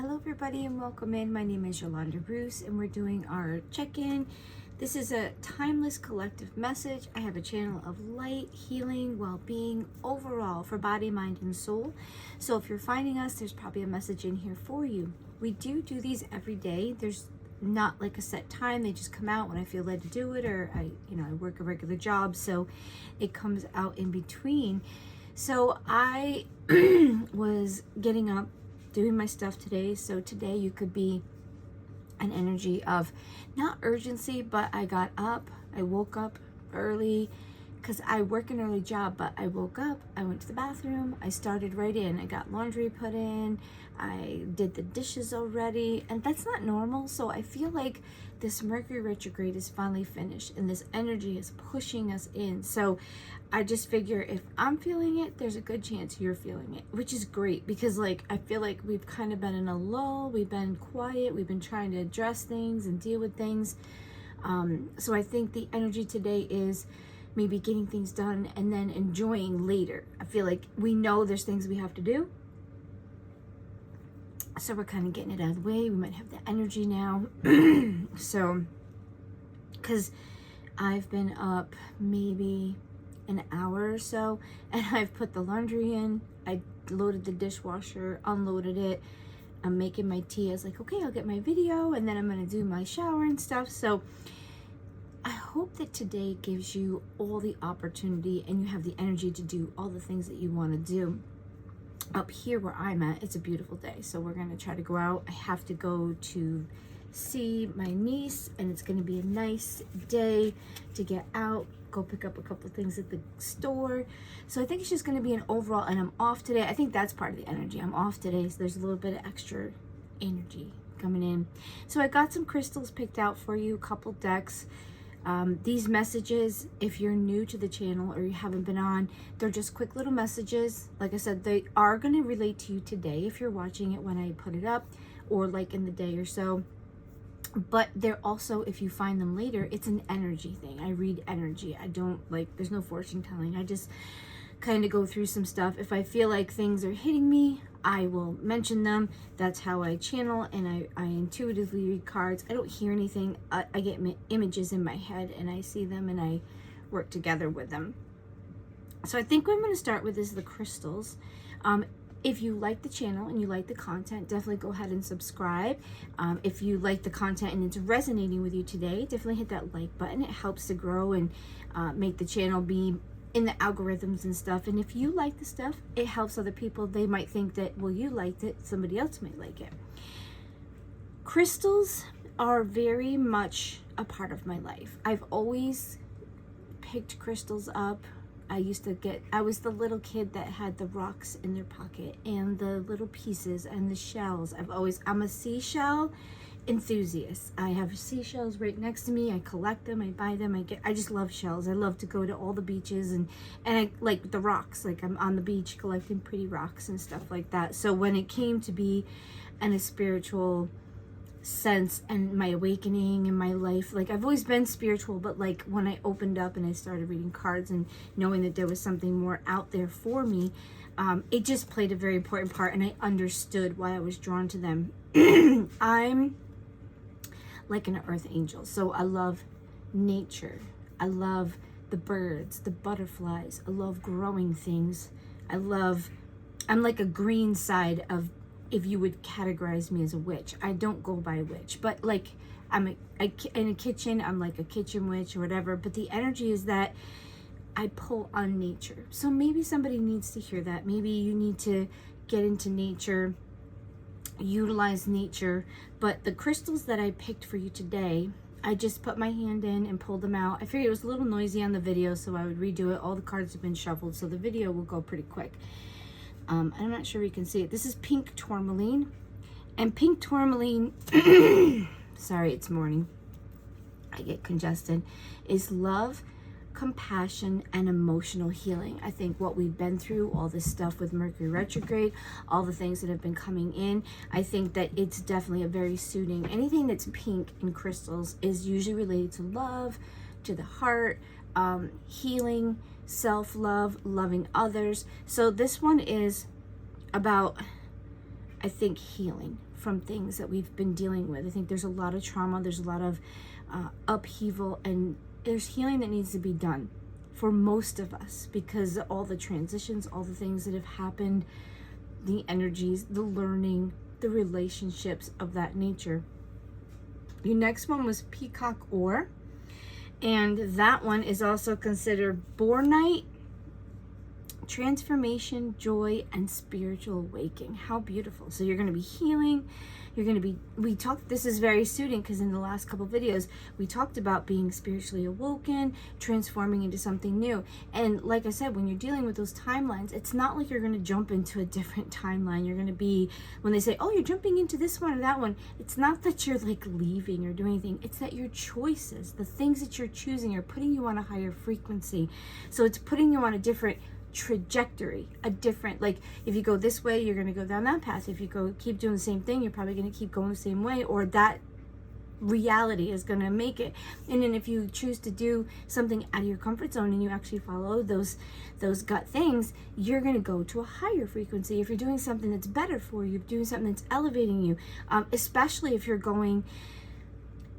Hello everybody and welcome in. My name is Yolanda Bruce and we're doing our check-in. This is a timeless collective message. I have a channel of light, healing, well-being overall for body, mind, and soul. So if you're finding us, there's probably a message in here for you. We do these every day. There's not like a set time. They just come out when I feel led to do it, or I work a regular job, so it comes out in between. So I was getting up, doing my stuff today. So today you could be an energy of not urgency, but I got up, I woke up early because I work an early job, but I woke up, I went to the bathroom, I started right in, I got laundry put in, I did the dishes already, and that's not normal. So I feel like this Mercury retrograde is finally finished and this energy is pushing us in. So I just figure if I'm feeling it, there's a good chance you're feeling it, which is great because like I feel like we've kind of been in a lull, we've been quiet, we've been trying to address things and deal with things. So I think the energy today is maybe getting things done and then enjoying later. I feel like we know there's things we have to do, so we're kind of getting it out of the way. We might have the energy now. So because I've been up maybe an hour or so and I've put the laundry in, I loaded the dishwasher, unloaded it, I'm making my tea. I was like, okay, I'll get my video and then I'm gonna do my shower and stuff. So I hope that today gives you all the opportunity and you have the energy to do all the things that you want to do. Up here where I'm at, it's a beautiful day, so we're going to try to go out. I have to go to see my niece and it's going to be a nice day to get out, go pick up a couple of things at the store. So I think it's just going to be an overall, and I'm off today. I think that's part of the energy. I'm off today, so there's a little bit of extra energy coming in. So I got some crystals picked out for you, a couple decks. These messages, if you're new to the channel or you haven't been on, they're just quick little messages. Like I said, they are going to relate to you today if you're watching it when I put it up, or like in the day or so. But they're also, if you find them later, it's an energy thing. I read energy. I don't there's no fortune telling. I just kind of go through some stuff. If I feel like things are hitting me, I will mention them. That's how I channel, and I intuitively read cards. I don't hear anything. I get images in my head and I see them and I work together with them. So I think what I'm going to start with is the crystals. If you like the channel and you like the content, definitely go ahead and subscribe. If you like the content and it's resonating with you today, definitely hit that like button. It helps to grow and make the channel be in the algorithms and stuff. And if you like the stuff, it helps other people. They might think that, well, you liked it, somebody else might like it. Crystals are very much a part of my life. I've always picked crystals up. I was the little kid that had the rocks in their pocket and the little pieces and the shells. I'm a seashell enthusiast. I have seashells right next to me. I collect them, I buy them, I just love shells. I love to go to all the beaches and I like the rocks. Like I'm on the beach collecting pretty rocks and stuff like that. So when it came to be in a spiritual sense and my awakening in my life, like I've always been spiritual, but like when I opened up and I started reading cards and knowing that there was something more out there for me, it just played a very important part, and I understood why I was drawn to them. I'm like an earth angel, so I love nature. I love the birds, the butterflies. I love growing things. I'm like a green side of, if you would categorize me as a witch. I don't go by witch, but like in a kitchen, I'm like a kitchen witch or whatever. But the energy is that I pull on nature. So maybe somebody needs to hear that. Maybe you need to get into nature, utilize nature. But the crystals that I picked for you today, I just put my hand in and pulled them out. I figured it was a little noisy on the video, so I would redo it. All the cards have been shuffled, so the video will go pretty quick. I'm not sure you can see it. This is pink tourmaline. And pink tourmaline, sorry, it's morning, I get congested, is love, compassion, and emotional healing. I think what we've been through, all this stuff with Mercury retrograde, all the things that have been coming in, I think that it's definitely a very soothing. Anything that's pink in crystals is usually related to love, to the heart, healing, self-love, loving others. So this one is about, I think, healing from things that we've been dealing with. I think there's a lot of trauma, there's a lot of upheaval, and there's healing that needs to be done for most of us because of all the transitions, all the things that have happened, the energies, the learning, the relationships of that nature. Your next one was Peacock Ore, and that one is also considered Bornite, transformation, joy, and spiritual awakening. How beautiful. So you're going to be healing. You're going to be, this is very suiting because in the last couple videos, we talked about being spiritually awoken, transforming into something new. And like I said, when you're dealing with those timelines, it's not like you're going to jump into a different timeline. You're going to be, when they say, oh, you're jumping into this one or that one, it's not that you're like leaving or doing anything. It's that your choices, the things that you're choosing are putting you on a higher frequency. So it's putting you on a different trajectory, a different, like if you go this way, you're going to go down that path. If you keep doing the same thing, you're probably going to keep going the same way, or that reality is going to make it. And then if you choose to do something out of your comfort zone and you actually follow those gut things, you're going to go to a higher frequency. If you're doing something that's better for you, doing something that's elevating you, especially if you're going,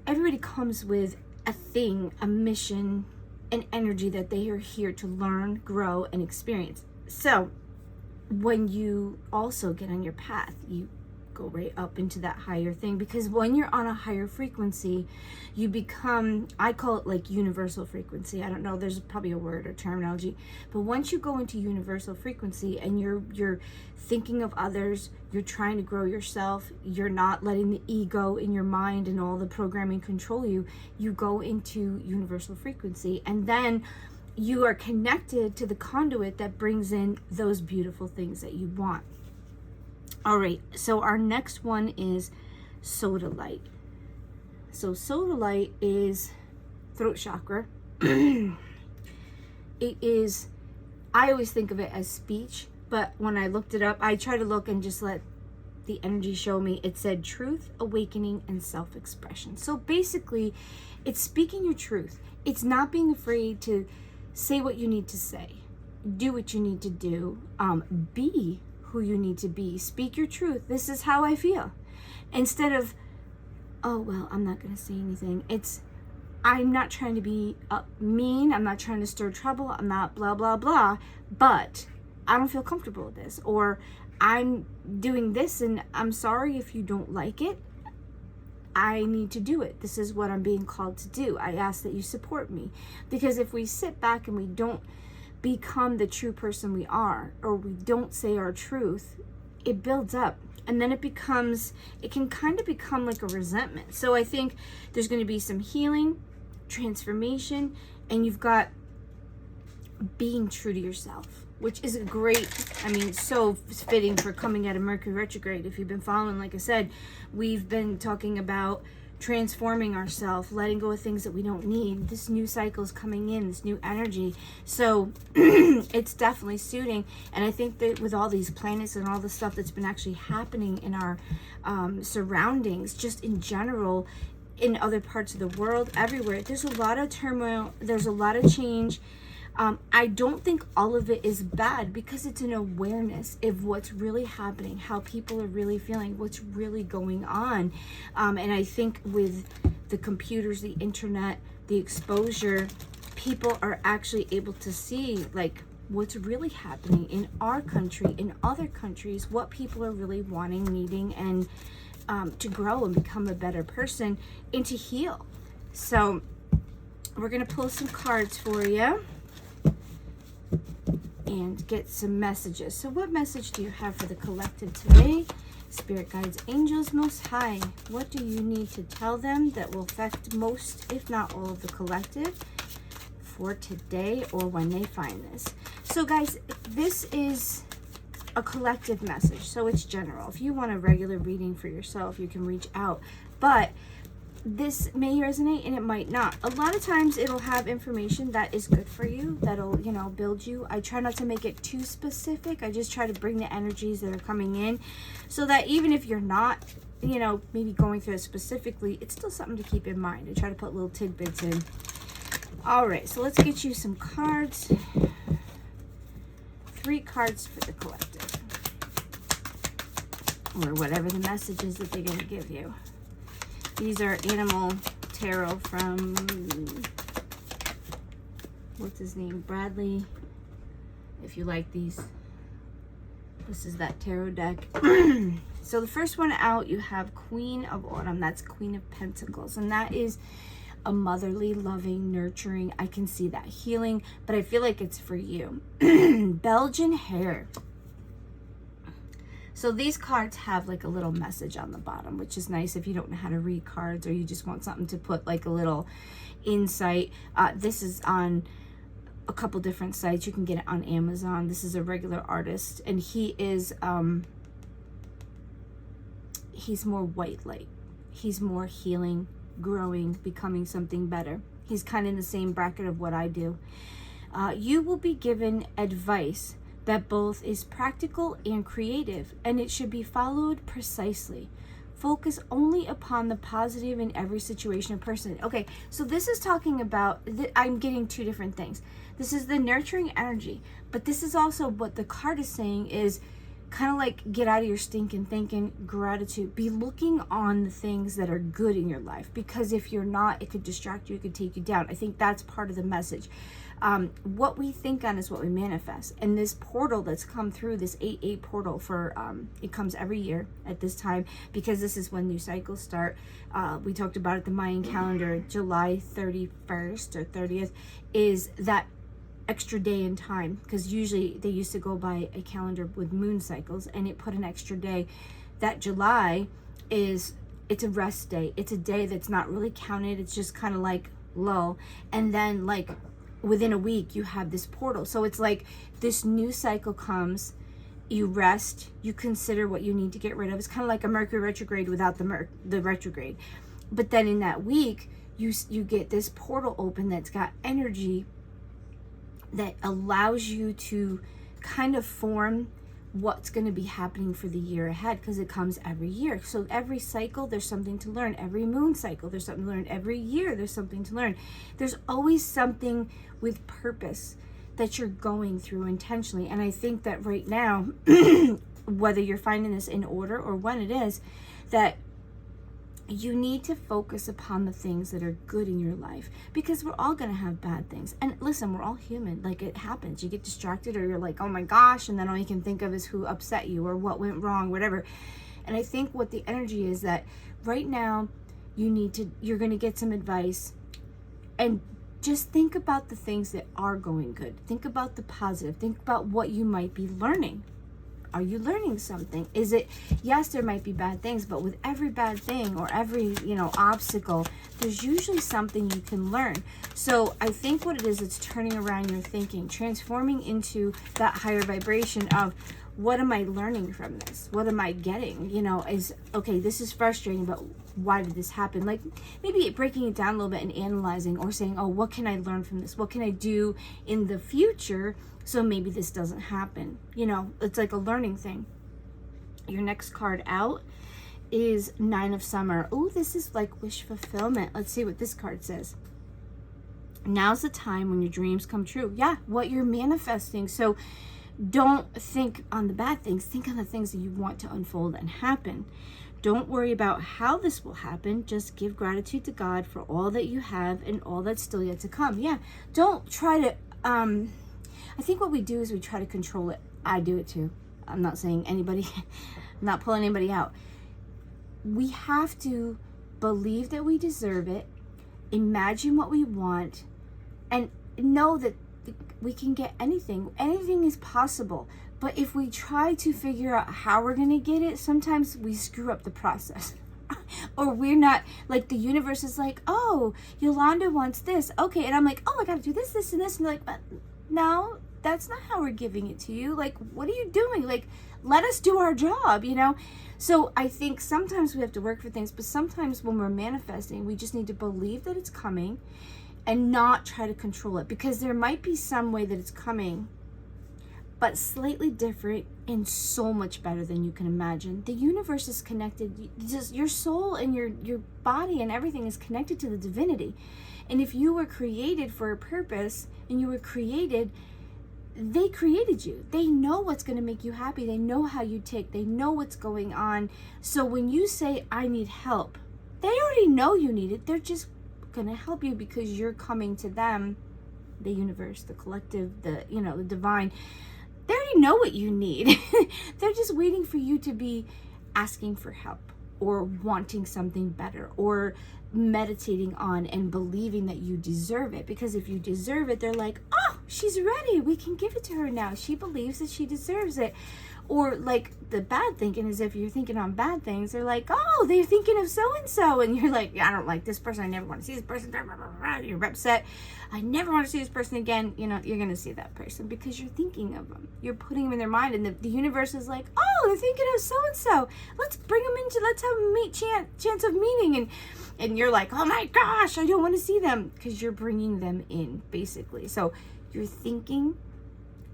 everybody comes with a thing, a mission, an energy that they are here to learn, grow, and experience. So when you also get on your path, you go right up into that higher thing, because when you're on a higher frequency, you become, I call it like universal frequency. I don't know, there's probably a word or terminology, but once you go into universal frequency and you're thinking of others, you're trying to grow yourself, you're not letting the ego in your mind and all the programming control you, you go into universal frequency, and then you are connected to the conduit that brings in those beautiful things that you want. All right, so our next one is Sodalite. So Sodalite is throat chakra. It is, I always think of it as speech, but when I looked it up, I try to look and just let the energy show me. It said truth, awakening, and self-expression. So basically, it's speaking your truth. It's not being afraid to say what you need to say, do what you need to do, be who you need to be, speak your truth. This is how I feel. Instead of, oh, well, I'm not going to say anything. It's, I'm not trying to be mean. I'm not trying to stir trouble. I'm not blah, blah, blah. But I don't feel comfortable with this. Or I'm doing this and I'm sorry if you don't like it. I need to do it. This is what I'm being called to do. I ask that you support me. Because if we sit back and we don't become the true person we are, or we don't say our truth, it builds up, and then it can kind of become like a resentment. So I think there's going to be some healing, transformation, and you've got being true to yourself, which is a great, I mean, so fitting for coming out of Mercury retrograde. If you've been following, like I said, we've been talking about transforming ourselves, letting go of things that we don't need. This new cycle is coming in, this new energy. So it's definitely suiting. And I think that with all these planets and all the stuff that's been actually happening in our surroundings, just in general, in other parts of the world, everywhere, there's a lot of turmoil, there's a lot of change. I don't think all of it is bad, because it's an awareness of what's really happening, how people are really feeling, what's really going on. And I think with the computers, the internet, the exposure, people are actually able to see like what's really happening in our country, in other countries, what people are really wanting, needing, and to grow and become a better person and to heal. So we're going to pull some cards for you and get some messages. So what message do you have for the collective today? Spirit guides, angels, most high, what do you need to tell them that will affect most, if not all, of the collective for today, or when they find this? So guys, this is a collective message, so it's general. If you want a regular reading for yourself, you can reach out, but this may resonate and it might not. A lot of times it'll have information that is good for you, that'll, you know, build you. I try not to make it too specific. I just try to bring the energies that are coming in, so that even if you're not, you know, maybe going through it specifically, it's still something to keep in mind. I try to put little tidbits in. All right, so let's get you some cards. 3 cards for the collective. or whatever the message is that they're going to give you. These are Animal Tarot from, what's his name? Bradley. If you like these, this is that tarot deck. So the first one out, you have Queen of Autumn. That's Queen of Pentacles. And that is a motherly, loving, nurturing. I can see that healing, but I feel like it's for you. Belgian hare. So these cards have like a little message on the bottom, which is nice if you don't know how to read cards or you just want something to put like a little insight. This is on a couple different sites. You can get it on Amazon. This is a regular artist, and he is he's more white light. He's more healing, growing, becoming something better. He's kind of in the same bracket of what I do. You will be given advice that both is practical and creative, and it should be followed precisely. Focus only upon the positive in every situation or person. Okay, so this is talking about, I'm getting two different things. This is the nurturing energy, but this is also what the card is saying is kind of like get out of your stinking thinking, gratitude. Be looking on the things that are good in your life, because if you're not, it could distract you, it could take you down. I think that's part of the message. What we think on is what we manifest. And this portal that's come through, this 8/8 portal for, it comes every year at this time, because this is when new cycles start. We talked about it, the Mayan calendar, July 31st or 30th is that extra day in time, because usually they used to go by a calendar with moon cycles, and it put an extra day. That July it's a rest day. It's a day that's not really counted. It's just kind of like lull. And then like within a week you have this portal. So it's like this new cycle comes, you rest, you consider what you need to get rid of. It's kind of like a Mercury retrograde without the retrograde. But then in that week you get this portal open that's got energy that allows you to kind of form what's going to be happening for the year ahead, because it comes every year. So every cycle there's something to learn. Every moon cycle there's something to learn. Every year there's something to learn. There's always something with purpose that you're going through intentionally. And I think that right now, whether you're finding this in order or when it is, that you need to focus upon the things that are good in your life, because we're all going to have bad things. And listen, we're all human. Like, it happens. You get distracted, or you're like, oh my gosh, and then all you can think of is who upset you or what went wrong, whatever. And I think what the energy is that right now you're going to get some advice, and just think about the things that are going good. Think about the positive. Think about what you might be learning. Are you learning something? Is it, yes, there might be bad things, but with every bad thing or every, obstacle, there's usually something you can learn. So I think what it is, it's turning around your thinking, transforming into that higher vibration of, what am I learning from this? What am I getting? Is, okay, this is frustrating, but why did this happen? Like, maybe breaking it down a little bit and analyzing, or saying, oh, what can I learn from this? What can I do in the future so maybe this doesn't happen? It's like a learning thing. Your next card out is Nine of Summer. Oh, this is like wish fulfillment. Let's see what this card says. Now's the time when your dreams come true. Yeah, what you're manifesting. So don't think on the bad things. Think on the things that you want to unfold and happen. Don't worry about how this will happen. Just give gratitude to God for all that you have and all that's still yet to come. Yeah, don't try to, I think what we do is we try to control it. I do it too. I'm not saying anybody, I'm not pulling anybody out. We have to believe that we deserve it, imagine what we want, and know that we can get anything. Anything is possible. But if we try to figure out how we're going to get it, sometimes we screw up the process. Or we're not, like, the universe is like, oh, Yolanda wants this. Okay, and I'm like, oh, I got to do this, this, and this. And they're like, but no, that's not how we're giving it to you. Like, what are you doing? Like, let us do our job, So I think sometimes we have to work for things, but sometimes when we're manifesting, we just need to believe that it's coming and not try to control it, because there might be some way that it's coming, but slightly different and so much better than you can imagine. The universe is connected. Just your soul and your body and everything is connected to the divinity. And if you were created for a purpose, and you were created they created you. They know what's going to make you happy. They know how you tick. They know what's going on. So when you say, I need help, they already know you need it. They're just going to help you because you're coming to them, the universe, the collective, the divine. They already know what you need. They're just waiting for you to be asking for help, or wanting something better, or meditating on and believing that you deserve it. Because if you deserve it, they're like, oh, she's ready, we can give it to her now. She believes that she deserves it. Or like the bad thinking is, if you're thinking on bad things, they're like, oh, they're thinking of so-and-so. And you're like, I don't like this person. I never want to see this person. You're upset. I never want to see this person again. You're going to see that person because you're thinking of them. You're putting them in their mind. And the universe is like, oh, they're thinking of so-and-so. Let's bring them into, let's have a chance of meeting. And you're like, oh my gosh, I don't want to see them, because you're bringing them in, basically. So your thinking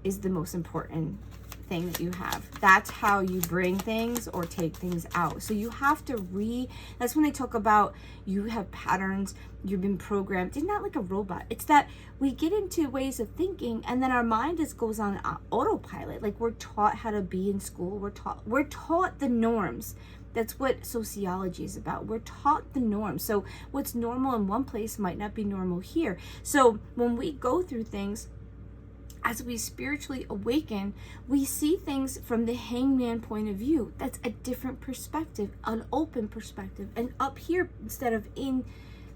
is the most important thing that you have. That's how you bring things or take things out. So you have to that's when they talk about you have patterns, you've been programmed. It's not like a robot. It's that we get into ways of thinking, and then our mind just goes on autopilot. Like we're taught how to be in school. We're taught the norms. That's what sociology is about. We're taught the norms. So what's normal in one place might not be normal here. So when we go through things, as we spiritually awaken, we see things from the hangman point of view. That's a different perspective, an open perspective, and up here instead of in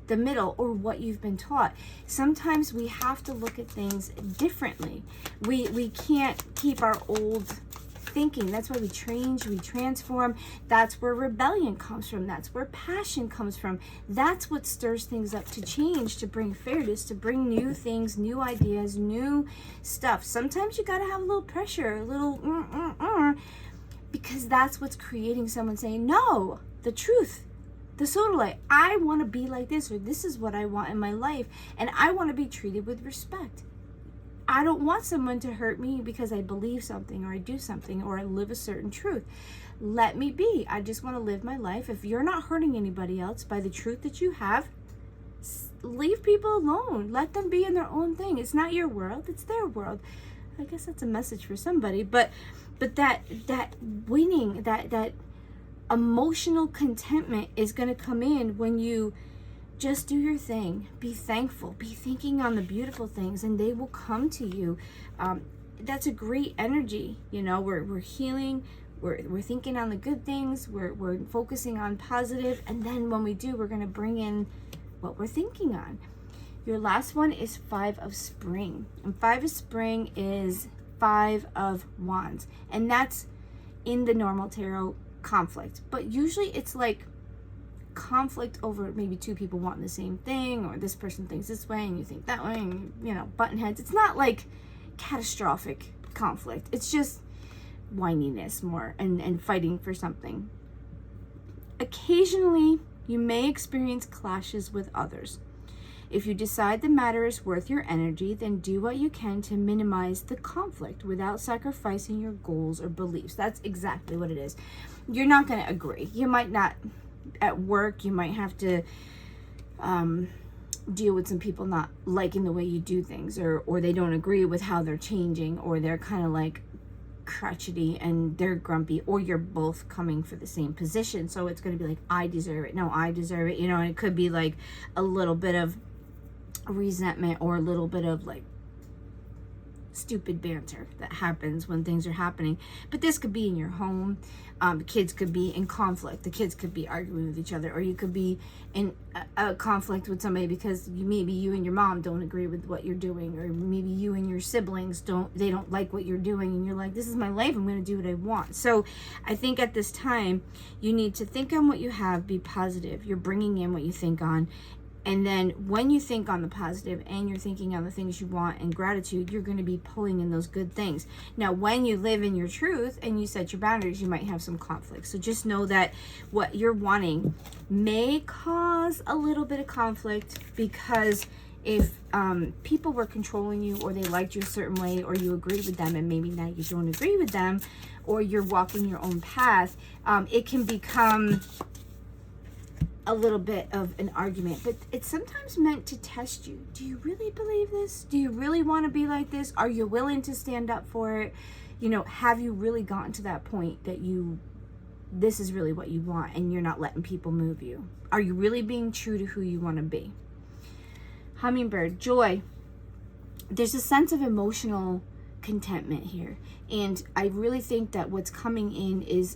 the middle, or what you've been taught. Sometimes we have to look at things differently. We can't keep our old thinking. That's why we change, we transform. That's where rebellion comes from. That's where passion comes from. That's what stirs things up to change, to bring fairness, to bring new things, new ideas, new stuff. Sometimes you got to have a little pressure, a little because that's what's creating someone saying, no, the truth, the sodalite, I want to be like this, or this is what I want in my life, and I want to be treated with respect. I don't want someone to hurt me because I believe something, or I do something, or I live a certain truth. Let me be. I just want to live my life. If you're not hurting anybody else by the truth that you have, leave people alone. Let them be in their own thing. It's not your world, it's their world. I guess that's a message for somebody, but that winning, that emotional contentment is going to come in when you just do your thing. Be thankful. Be thinking on the beautiful things, and they will come to you. That's a great energy. We're healing. We're thinking on the good things. We're focusing on positive, and then when we do, we're going to bring in what we're thinking on. Your last one is 5 of Spring, and 5 of Spring is 5 of Wands, and that's in the normal tarot conflict. But usually it's like conflict over maybe 2 people wanting the same thing, or this person thinks this way and you think that way, and button heads. It's not like catastrophic conflict. It's just whininess more, and fighting for something. Occasionally you may experience clashes with others. If you decide the matter is worth your energy, then do what you can to minimize the conflict without sacrificing your goals or beliefs. That's exactly what it is. You're not going to agree. You might not. At work, you might have to deal with some people not liking the way you do things, or they don't agree with how they're changing, or they're kind of like crotchety and they're grumpy, or you're both coming for the same position. So it's going to be like, I deserve it. No, I deserve it. And it could be like a little bit of resentment, or a little bit of like stupid banter that happens when things are happening. But this could be in your home. Kids could be in conflict. The kids could be arguing with each other, or you could be in a conflict with somebody because maybe you and your mom don't agree with what you're doing, or maybe you and your siblings don't like what you're doing, and you're like, this is my life, I'm going to do what I want. So I think at this time you need to think on what you have, be positive. You're bringing in what you think on. And then when you think on the positive and you're thinking on the things you want and gratitude, you're going to be pulling in those good things. Now, when you live in your truth and you set your boundaries, you might have some conflict. So just know that what you're wanting may cause a little bit of conflict, because if people were controlling you, or they liked you a certain way, or you agreed with them and maybe now you don't agree with them, or you're walking your own path, it can become a little bit of an argument, but it's sometimes meant to test you. Do you really believe this? Do you really want to be like this? Are you willing to stand up for it? You know, have you really gotten to that point that this is really what you want and you're not letting people move you? Are you really being true to who you want to be? Hummingbird, joy. There's a sense of emotional contentment here. And I really think that what's coming in is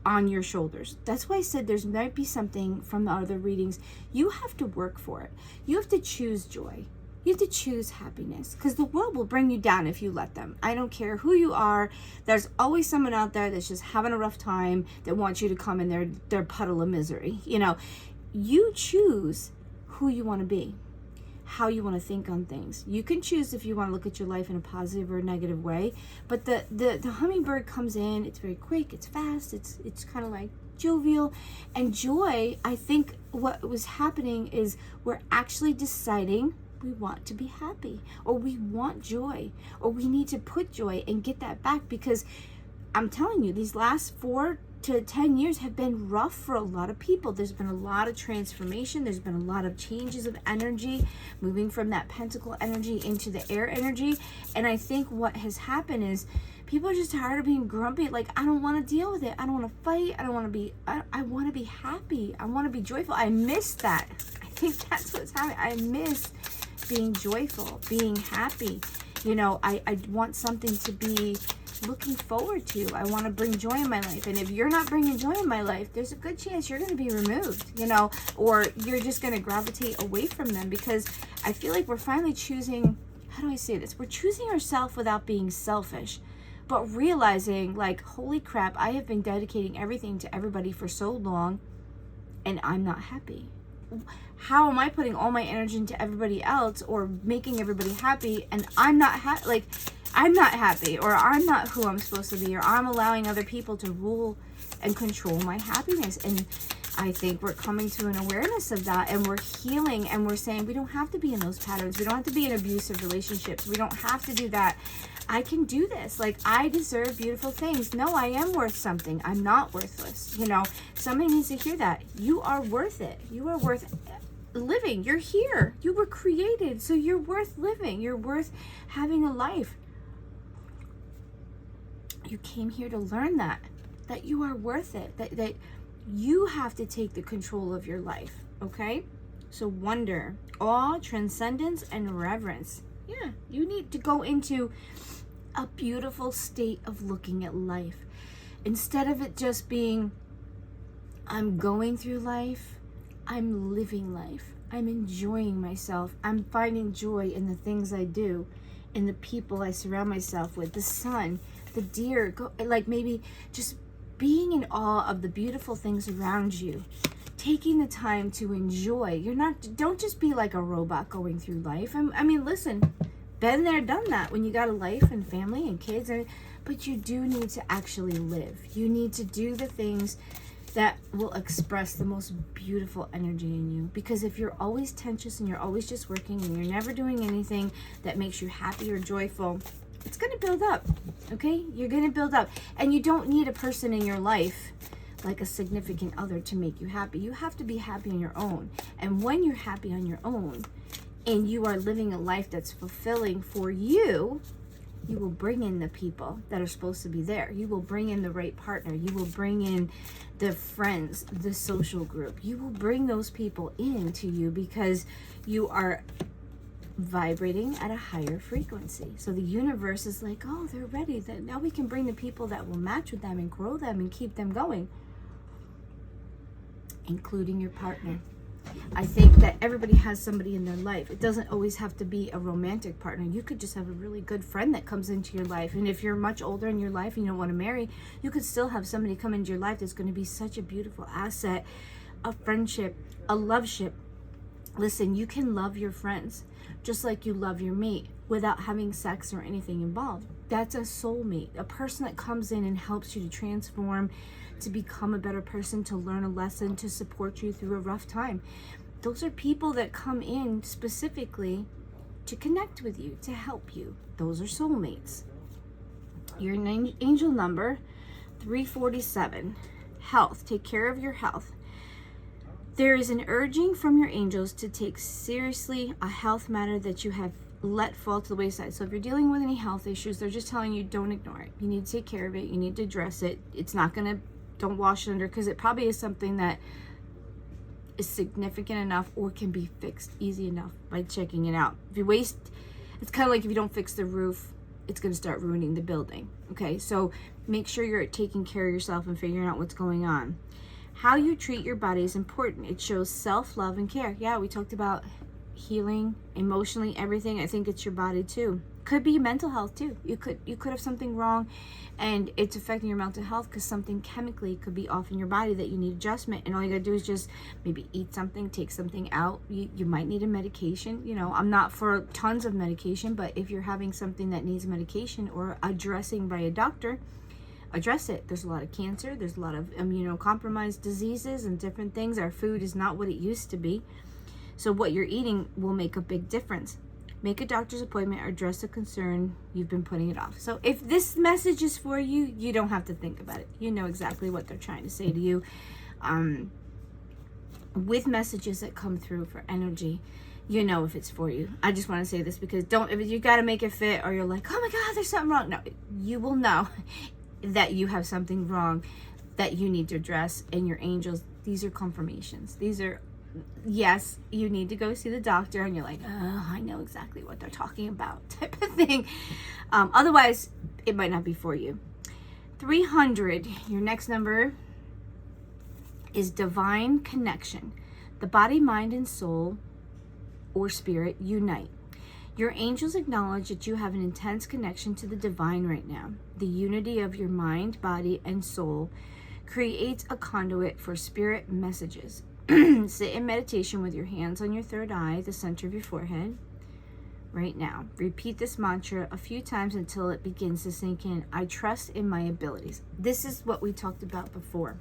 on your shoulders. That's why I said there's might be something from the other readings. You have to work for it. You have to choose joy. You have to choose happiness, because the world will bring you down if you let them. I don't care who you are. There's always someone out there that's just having a rough time that wants you to come in their puddle of misery. You know, you choose who you want to be, how you want to think on things. You can choose if you want to look at your life in a positive or a negative way, but the hummingbird comes in, it's very quick, it's fast, it's kind of like jovial. And joy, I think what was happening is we're actually deciding we want to be happy, or we want joy, or we need to put joy and get that back, because I'm telling you, these last 4 to 10 years have been rough for a lot of people. There's been a lot of transformation. There's been a lot of changes of energy, moving from that pentacle energy into the air energy. And I think what has happened is people are just tired of being grumpy. Like, I don't want to deal with it. I don't want to fight. I don't want to be, I want to be happy. I want to be joyful. I miss that. I think that's what's happening. I miss being joyful, being happy. You know, I want something to be looking forward to. I want to bring joy in my life. And if you're not bringing joy in my life, there's a good chance you're going to be removed, you know, or you're just going to gravitate away from them, because I feel like we're finally choosing, how do I say this? We're choosing ourselves without being selfish, but realizing, like, holy crap, I have been dedicating everything to everybody for so long and I'm not happy. How am I putting all my energy into everybody else or making everybody happy and I'm not happy? Like, I'm not happy, or I'm not who I'm supposed to be, or I'm allowing other people to rule and control my happiness. And I think we're coming to an awareness of that, and we're healing, and we're saying we don't have to be in those patterns. We don't have to be in abusive relationships. We don't have to do that. I can do this. Like, I deserve beautiful things. No, I am worth something. I'm not worthless. You know, somebody needs to hear that. You are worth it. You are worth living. You're here. You were created, so you're worth living. You're worth having a life. You came here to learn that you are worth it, that you have to take the control of your life, okay? So wonder, awe, transcendence, and reverence. Yeah, you need to go into a beautiful state of looking at life. Instead of it just being, I'm going through life, I'm living life. I'm enjoying myself. I'm finding joy in the things I do, in the people I surround myself with, the sun, the deer, like maybe just being in awe of the beautiful things around you, taking the time to enjoy. Don't just be like a robot going through life. I mean, listen, been there, done that when you got a life and family and kids, but you do need to actually live. You need to do the things that will express the most beautiful energy in you. Because if you're always tense and you're always just working and you're never doing anything that makes you happy or joyful, it's going to build up, okay? You're going to build up. And you don't need a person in your life, like a significant other, to make you happy. You have to be happy on your own. And when you're happy on your own and you are living a life that's fulfilling for you, you will bring in the people that are supposed to be there. You will bring in the right partner. You will bring in the friends, the social group. You will bring those people into you because you are vibrating at a higher frequency. So the universe is like, oh, they're ready. That now we can bring the people that will match with them and grow them and keep them going, including your partner. I think that everybody has somebody in their life. It doesn't always have to be a romantic partner. You could just have a really good friend that comes into your life. And if you're much older in your life and you don't want to marry, you could still have somebody come into your life that's going to be such a beautiful asset, a friendship, a loveship. Listen, you can love your friends just like you love your mate without having sex or anything involved. That's a soulmate, a person that comes in and helps you to transform, to become a better person, to learn a lesson, to support you through a rough time. Those are people that come in specifically to connect with you, to help you. Those are soulmates. Your angel number 347, health. Take care of your health. There is an urging from your angels to take seriously a health matter that you have let fall to the wayside. So if you're dealing with any health issues, they're just telling you don't ignore it. You need to take care of it. You need to address it. It's not going to, don't wash it under, because it probably is something that is significant enough or can be fixed easy enough by checking it out. If you waste, it's kind of like if you don't fix the roof, it's going to start ruining the building. Okay, so make sure you're taking care of yourself and figuring out what's going on. How you treat your body is important. It shows self-love and care. Yeah, we talked about healing emotionally, everything. I think it's your body too. Could be mental health too. You could have something wrong and it's affecting your mental health because something chemically could be off in your body that you need adjustment, and all you gotta do is just maybe eat something, take something out. You might need a medication. You know, I'm not for tons of medication, but if you're having something that needs medication or addressing by a doctor, address it. There's a lot of cancer, there's a lot of immunocompromised diseases and different things. Our food is not what it used to be, so what you're eating will make a big difference. Make a doctor's appointment or address a concern you've been putting it off. So if this message is for you, you don't have to think about it. You know exactly what they're trying to say to you. With messages that come through for energy, you know if it's for you. I just want to say this because if you got to make it fit, or you're like, oh my God, there's something wrong. No, you will know that you have something wrong that you need to address. And your angels, these are confirmations. These are, yes, you need to go see the doctor, and you're like, oh, I know exactly what they're talking about, type of thing. Otherwise, it might not be for you. 300, your next number is divine connection. The body, mind, and soul or spirit unite. Your angels acknowledge that you have an intense connection to the divine right now. The unity of your mind, body, and soul creates a conduit for spirit messages. Sit in meditation with your hands on your third eye, the center of your forehead, right now. Repeat this mantra a few times until it begins to sink in. I trust in my abilities. This is what we talked about before.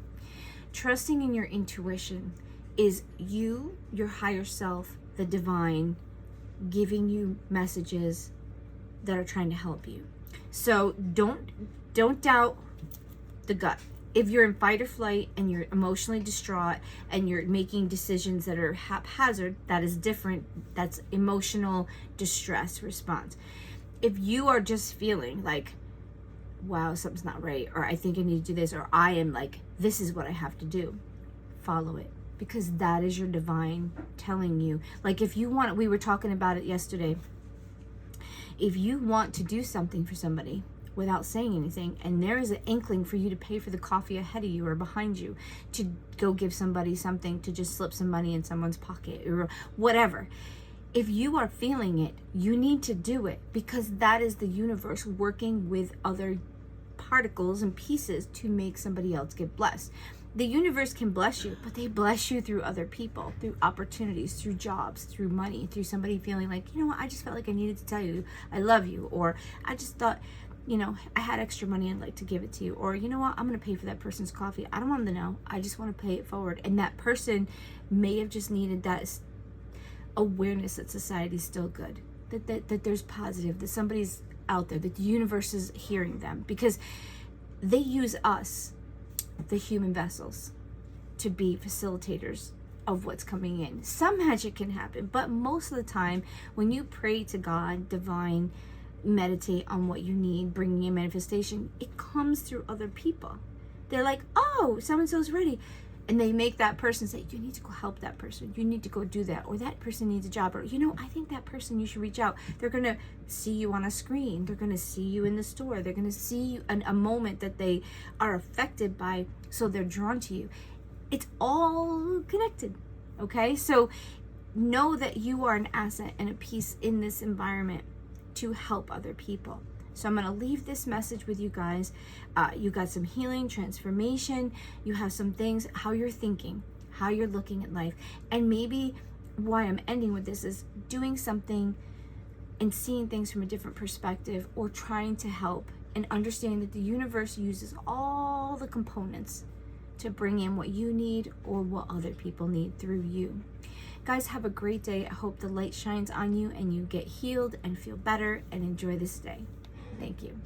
Trusting in your intuition is you, your higher self, the divine, giving you messages that are trying to help you. So don't doubt the gut. If you're in fight or flight and you're emotionally distraught and you're making decisions that are haphazard, that is different. That's emotional distress response. If you are just feeling like, wow, something's not right, or I think I need to do this, or I am like, this is what I have to do, follow it. Because that is your divine telling you. Like if you want, we were talking about it yesterday. If you want to do something for somebody without saying anything, and there is an inkling for you to pay for the coffee ahead of you or behind you, to go give somebody something, to just slip some money in someone's pocket or whatever. If you are feeling it, you need to do it, because that is the universe working with other particles and pieces to make somebody else get blessed. The universe can bless you, but they bless you through other people, through opportunities, through jobs, through money, through somebody feeling like, you know what, I just felt like I needed to tell you I love you, or I just thought, I had extra money, I'd like to give it to you. Or, you know what, I'm going to pay for that person's coffee. I don't want them to know. I just want to pay it forward. And that person may have just needed that awareness that society's still good, that there's positive, that somebody's out there, that the universe is hearing them. Because they use us, the human vessels, to be facilitators of what's coming in. Some magic can happen, but most of the time, when you pray to God, divine, meditate on what you need, bringing in manifestation, it comes through other people. They're like, oh, so-and-so's ready. And they make that person say, you need to go help that person. You need to go do that. Or that person needs a job. Or, I think that person, you should reach out. They're going to see you on a screen. They're going to see you in the store. They're going to see you in a moment that they are affected by. So they're drawn to you. It's all connected. Okay? So know that you are an asset and a piece in this environment to help other people. So I'm going to leave this message with you guys. You got some healing, transformation. You have some things, how you're thinking, how you're looking at life. And maybe why I'm ending with this is doing something and seeing things from a different perspective, or trying to help and understanding that the universe uses all the components to bring in what you need or what other people need through you. Guys, have a great day. I hope the light shines on you and you get healed and feel better and enjoy this day. Thank you.